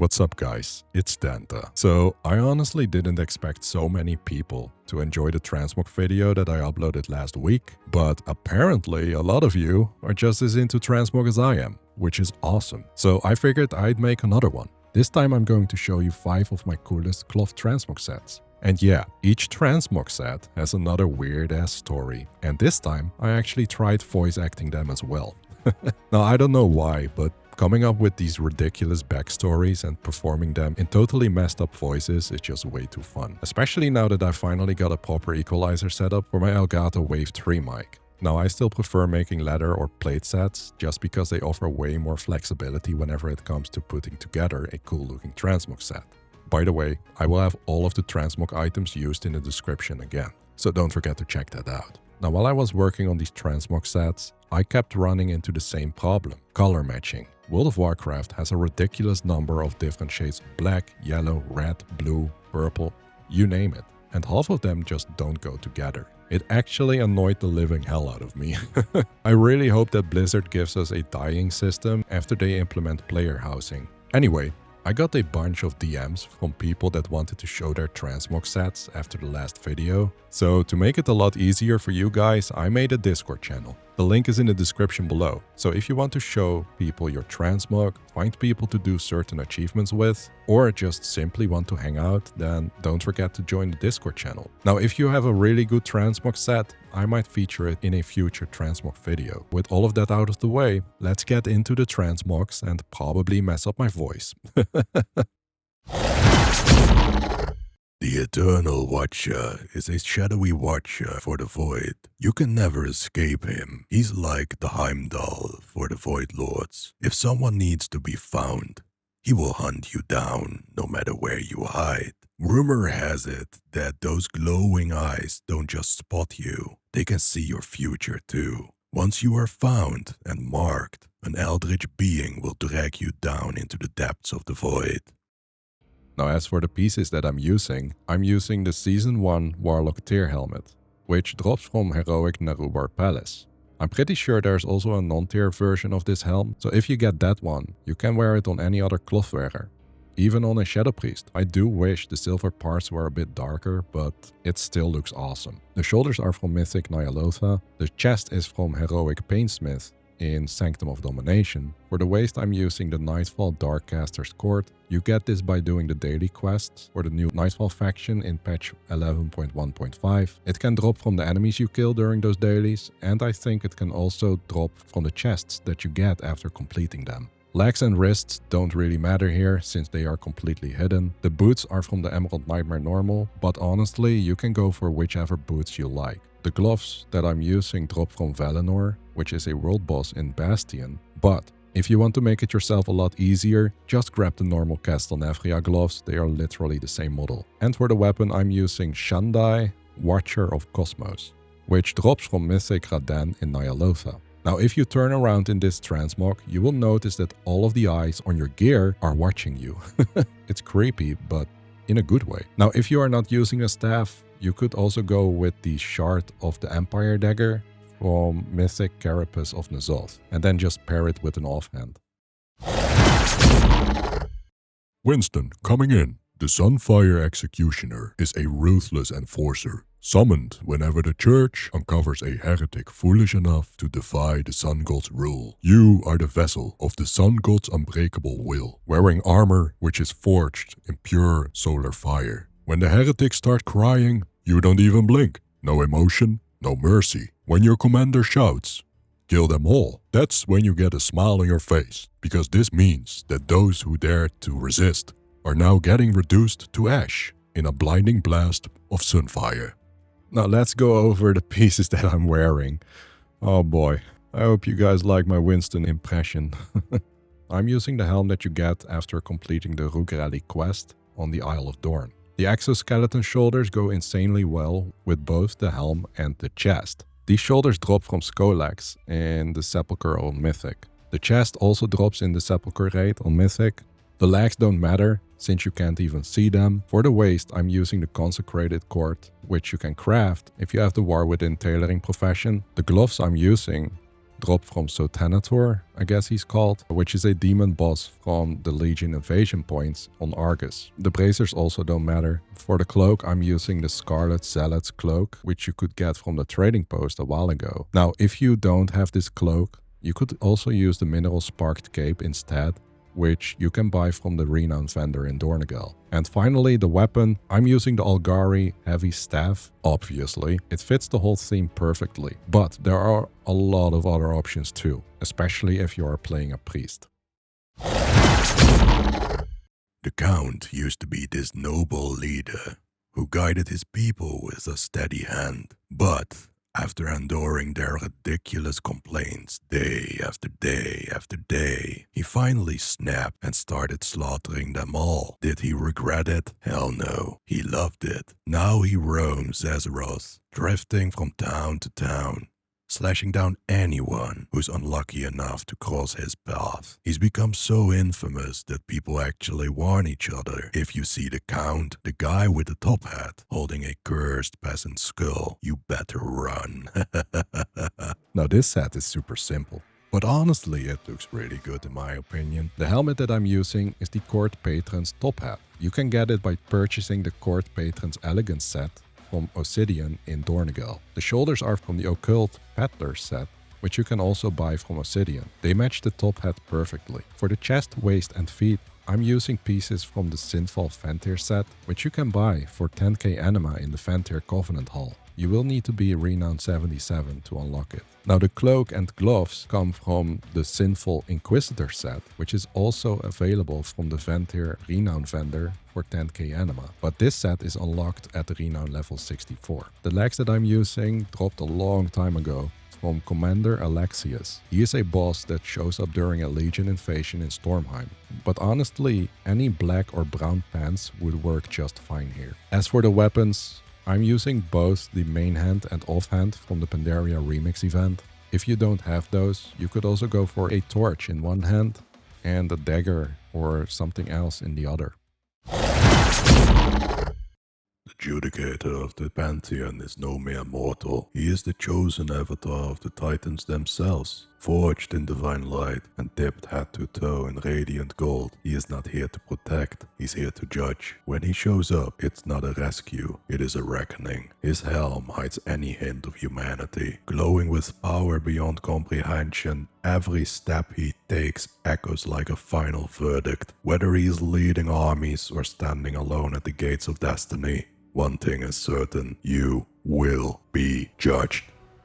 What's up guys, it's Danta. So I honestly didn't expect so many people to enjoy the Transmog video that I uploaded last week, but apparently a lot of you are just as into Transmog as I am, which is awesome. So I figured I'd make another one. This time I'm going to show you 5 of my coolest cloth Transmog sets. And yeah, each Transmog set has another weird ass story, and this time I actually tried voice acting them as well. Now I don't know why, but coming up with these ridiculous backstories and performing them in totally messed up voices is just way too fun. Especially now that I finally got a proper equalizer setup for my Elgato Wave 3 mic. Now I still prefer making leather or plate sets just because they offer way more flexibility whenever it comes to putting together a cool looking Transmog set. By the way, I will have all of the Transmog items used in the description again, so don't forget to check that out. Now while I was working on these Transmog sets, I kept running into the same problem, color matching. World of Warcraft has a ridiculous number of different shades of black, yellow, red, blue, purple, you name it, and half of them just don't go together. It actually annoyed the living hell out of me. I really hope that Blizzard gives us a dyeing system after they implement player housing. Anyway, I got a bunch of DMs from people that wanted to show their Transmog sets after the last video. So to make it a lot easier for you guys, I made a Discord channel. The link is in the description below. So if you want to show people your Transmog, find people to do certain achievements with, or just simply want to hang out, then don't forget to join the Discord channel. Now if you have a really good Transmog set, I might feature it in a future Transmog video. With all of that out of the way, let's get into the Transmogs and probably mess up my voice. The Eternal Watcher is a shadowy watcher for the Void. You can never escape him. He's like the Heimdall for the Void Lords. If someone needs to be found, he will hunt you down no matter where you hide. Rumor has it that those glowing eyes don't just spot you, they can see your future too. Once you are found and marked, an eldritch being will drag you down into the depths of the Void. Now as for the pieces that I'm using the Season 1 Warlock tier helmet, which drops from Heroic Nerubar Palace. I'm pretty sure there's also a non-tier version of this helm, so if you get that one, you can wear it on any other cloth wearer. Even on a Shadow Priest. I do wish the silver parts were a bit darker, but it still looks awesome. The shoulders are from Mythic Ny'alotha, the chest is from Heroic Painsmith in Sanctum of Domination. For the waist I'm using the Nightfall Darkcaster's Court. You get this by doing the daily quests for the new Nightfall faction in patch 11.1.5. It can drop from the enemies you kill during those dailies, and I think it can also drop from the chests that you get after completing them. Legs and wrists don't really matter here since they are completely hidden. The boots are from the Emerald Nightmare normal, but honestly you can go for whichever boots you like. The gloves that I'm using drop from Valinor, which is a world boss in Bastion, but if you want to make it yourself a lot easier, just grab the normal Castelnavria gloves, they are literally the same model. And for the weapon I'm using Shandai, Watcher of Cosmos, which drops from Mythic Radan in Ny'alotha. Now if you turn around in this Transmog, you will notice that all of the eyes on your gear are watching you. It's creepy, but in a good way. Now if you are not using a staff, you could also go with the Shard of the Empire dagger from Mythic Carapace of N'Zoth, and then just pair it with an offhand. Winston, coming in. The Sunfire Executioner is a ruthless enforcer, summoned whenever the church uncovers a heretic foolish enough to defy the Sun God's rule. You are the vessel of the Sun God's unbreakable will, wearing armor which is forged in pure solar fire. When the heretics start crying, you don't even blink. No emotion, no mercy. When your commander shouts, "Kill them all," that's when you get a smile on your face, because this means that those who dared to resist are now getting reduced to ash in a blinding blast of sunfire. Now let's go over the pieces that I'm wearing. Oh boy, I hope you guys like my Winston impression. I'm using the helm that you get after completing the Rook Rally quest on the Isle of Dorn. The exoskeleton shoulders go insanely well with both the helm and the chest. These shoulders drop from Skolax in the Sepulchre on Mythic. The chest also drops in the Sepulchre raid on Mythic. The legs don't matter, since you can't even see them. For the waist, I'm using the Consecrated Cord, which you can craft if you have the War Within tailoring profession. The gloves I'm using, drop from Sotanator, I guess he's called, which is a demon boss from the Legion invasion points on Argus. The bracers also don't matter. For the cloak, I'm using the Scarlet Zealot's cloak, which you could get from the trading post a while ago. Now, if you don't have this cloak, you could also use the Mineral Sparked Cape instead, which you can buy from the renowned vendor in Donegal. And finally, the weapon. I'm using the Algari Heavy Staff, obviously. It fits the whole theme perfectly, but there are a lot of other options too, especially if you are playing a priest. The Count used to be this noble leader who guided his people with a steady hand, but after enduring their ridiculous complaints day after day after day, he finally snapped and started slaughtering them all. Did he regret it? Hell no. He loved it. Now he roams Azeroth, drifting from town to town, slashing down anyone who's unlucky enough to cross his path. He's become so infamous that people actually warn each other. If you see the Count, the guy with the top hat, holding a cursed peasant skull, you better run. Now this set is super simple, but honestly it looks really good in my opinion. The helmet that I'm using is the Court Patron's top hat. You can get it by purchasing the Court Patron's Elegance set from Obsidian in Donegal. The shoulders are from the Occult Peddler set, which you can also buy from Obsidian. They match the top hat perfectly. For the chest, waist and feet, I'm using pieces from the Sinful Fentir set, which you can buy for 10k anima in the Fentir Covenant Hall. You will need to be Renown 77 to unlock it. Now the cloak and gloves come from the Sinful Inquisitor set, which is also available from the Fentir Renown vendor for 10k anima. But this set is unlocked at the Renown level 64. The legs that I'm using dropped a long time ago from Commander Alexius. He is a boss that shows up during a Legion invasion in Stormheim. But honestly, any black or brown pants would work just fine here. As for the weapons, I'm using both the main hand and offhand from the Pandaria Remix event. If you don't have those, you could also go for a torch in one hand and a dagger or something else in the other. The Judicator of the Pantheon is no mere mortal. He is the chosen avatar of the Titans themselves, forged in divine light and dipped head to toe in radiant gold. He is not here to protect, he's here to judge. When he shows up, it's not a rescue, it is a reckoning. His helm hides any hint of humanity. Glowing with power beyond comprehension, every step he takes echoes like a final verdict. Whether he is leading armies or standing alone at the gates of destiny, one thing is certain, you will be judged.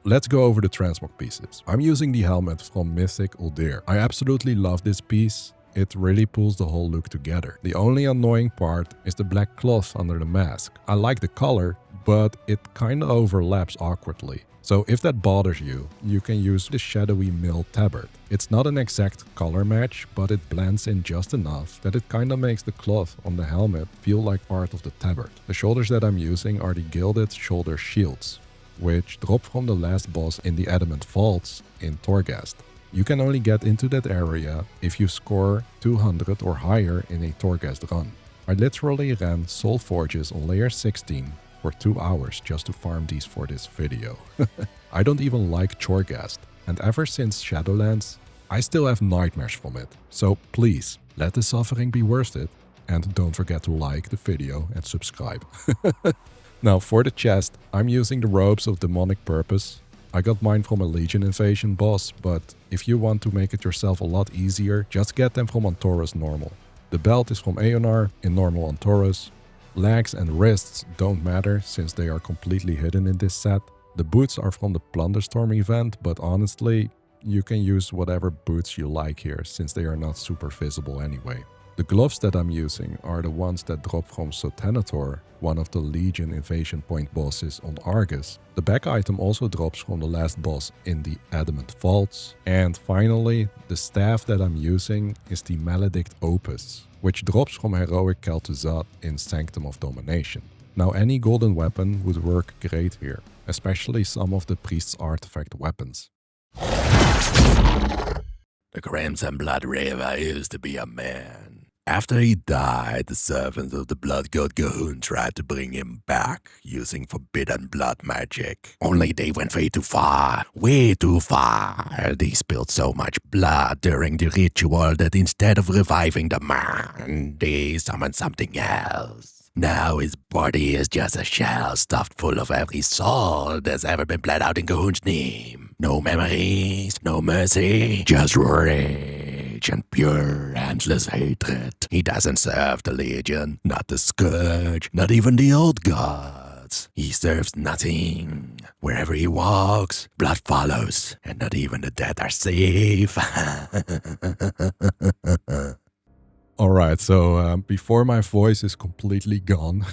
Let's go over the Transmog pieces. I'm using the helmet from Mythic Uldir. I absolutely love this piece. It really pulls the whole look together. The only annoying part is the black cloth under the mask. I like the color, but it kinda overlaps awkwardly. So if that bothers you, you can use the shadowy mill tabard. It's not an exact color match, but it blends in just enough that it kinda makes the cloth on the helmet feel like part of the tabard. The shoulders that I'm using are the Gilded Shoulder Shields, which drop from the last boss in the Adamant Vaults in Torghast. You can only get into that area if you score 200 or higher in a Torghast run. I literally ran Soul Forges on layer 16 for 2 hours just to farm these for this video. I don't even like Torghast, and ever since Shadowlands, I still have nightmares from it. So please, let the suffering be worth it, and don't forget to like the video and subscribe. Now for the chest, I'm using the Robes of Demonic Purpose. I got mine from a Legion invasion boss, but if you want to make it yourself a lot easier, just get them from Antorus Normal. The belt is from Aeonar in Normal Antorus. Legs and wrists don't matter since they are completely hidden in this set. The boots are from the Plunderstorm event, but honestly, you can use whatever boots you like here since they are not super visible anyway. The gloves that I'm using are the ones that drop from Sotanator, one of the Legion invasion point bosses on Argus. The back item also drops from the last boss in the Adamant Vaults. And finally, the staff that I'm using is the Maledict Opus, which drops from Heroic Kel'Thuzad in Sanctum of Domination. Now any golden weapon would work great here, especially some of the Priest's Artifact weapons. The Crimson Bloodreaver used to be a man. After he died, the servants of the blood god Gahun tried to bring him back using forbidden blood magic. Only they went way too far. Way too far. They spilled so much blood during the ritual that instead of reviving the man, they summoned something else. Now his body is just a shell stuffed full of every soul that's ever been bled out in Gahun's name. No memories, no mercy, just rage and pure endless hatred. He doesn't serve the Legion, not the Scourge, not even the old gods. He serves nothing. Wherever he walks, blood follows, and not even the dead are safe. Alright, so before my voice is completely gone,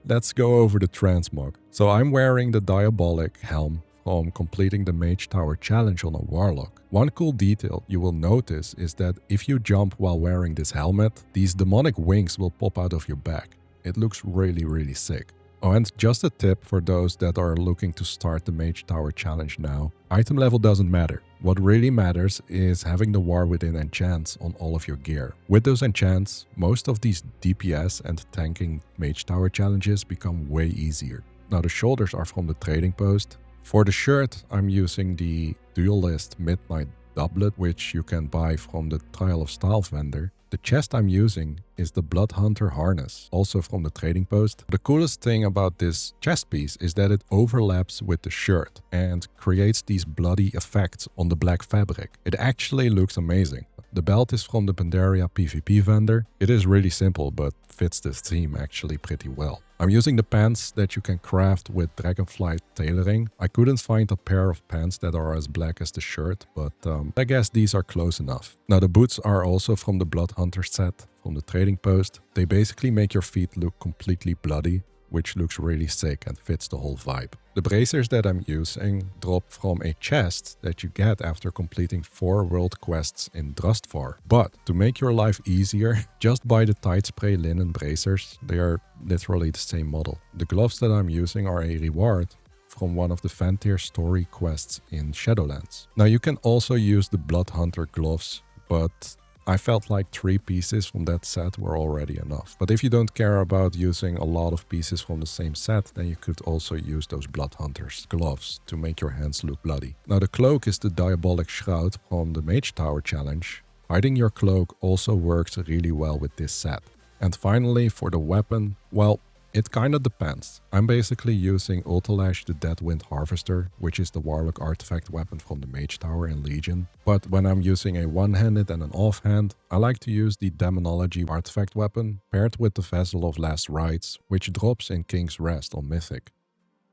let's go over the Transmog. So I'm wearing the Diabolic helm from completing the Mage Tower challenge on a Warlock. One cool detail you will notice is that if you jump while wearing this helmet, these demonic wings will pop out of your back. It looks really sick. Oh, and just a tip for those that are looking to start the Mage Tower challenge now. Item level doesn't matter. What really matters is having the War Within enchants on all of your gear. With those enchants, most of these DPS and tanking Mage Tower challenges become way easier. Now the shoulders are from the trading post. For the shirt, I'm using the Duelist Midnight Doublet, which you can buy from the Trial of Style vendor. The chest I'm using is the Bloodhunter harness, also from the trading post. The coolest thing about this chest piece is that it overlaps with the shirt and creates these bloody effects on the black fabric. It actually looks amazing. The belt is from the Pandaria PvP vendor. It is really simple, but fits the theme actually pretty well. I'm using the pants that you can craft with Dragonflight tailoring. I couldn't find a pair of pants that are as black as the shirt, but I guess these are close enough. Now the boots are also from the Bloodhunter set from the trading post. They basically make your feet look completely bloody, which looks really sick and fits the whole vibe. The bracers that I'm using drop from a chest that you get after completing 4 world quests in Drustvar. But to make your life easier, just buy the Tide Spray linen bracers. They are literally the same model. The gloves that I'm using are a reward from one of the Vantir story quests in Shadowlands. Now you can also use the Bloodhunter gloves, but I felt like 3 pieces from that set were already enough. But if you don't care about using a lot of pieces from the same set, then you could also use those Bloodhunters gloves to make your hands look bloody. Now the cloak is the Diabolic Shroud from the Mage Tower challenge. Hiding your cloak also works really well with this set. And finally, for the weapon, well, it kinda depends. I'm basically using Ultalash the Deadwind Harvester, which is the Warlock artifact weapon from the Mage Tower in Legion. But when I'm using a one-handed and an offhand, I like to use the Demonology artifact weapon paired with the Vessel of Last Rites, which drops in King's Rest on Mythic.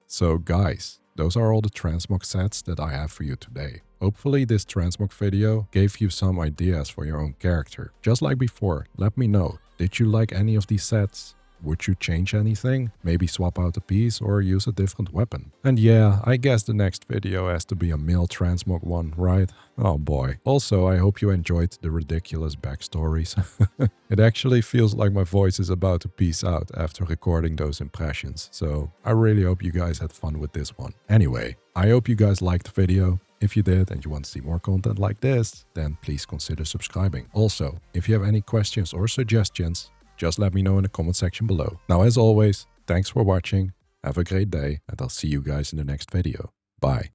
So guys, those are all the Transmog sets that I have for you today. Hopefully this Transmog video gave you some ideas for your own character. Just like before, let me know, did you like any of these sets? Would you change anything? Maybe swap out a piece or use a different weapon? And yeah, I guess the next video has to be a male Transmog one, right? Oh boy. Also, I hope you enjoyed the ridiculous backstories. It actually feels like my voice is about to peace out after recording those impressions, so I really hope you guys had fun with this one. Anyway, I hope you guys liked the video. If you did and you want to see more content like this, then please consider subscribing. Also, if you have any questions or suggestions, just let me know in the comment section below. Now, as always, thanks for watching, have a great day, and I'll see you guys in the next video. Bye.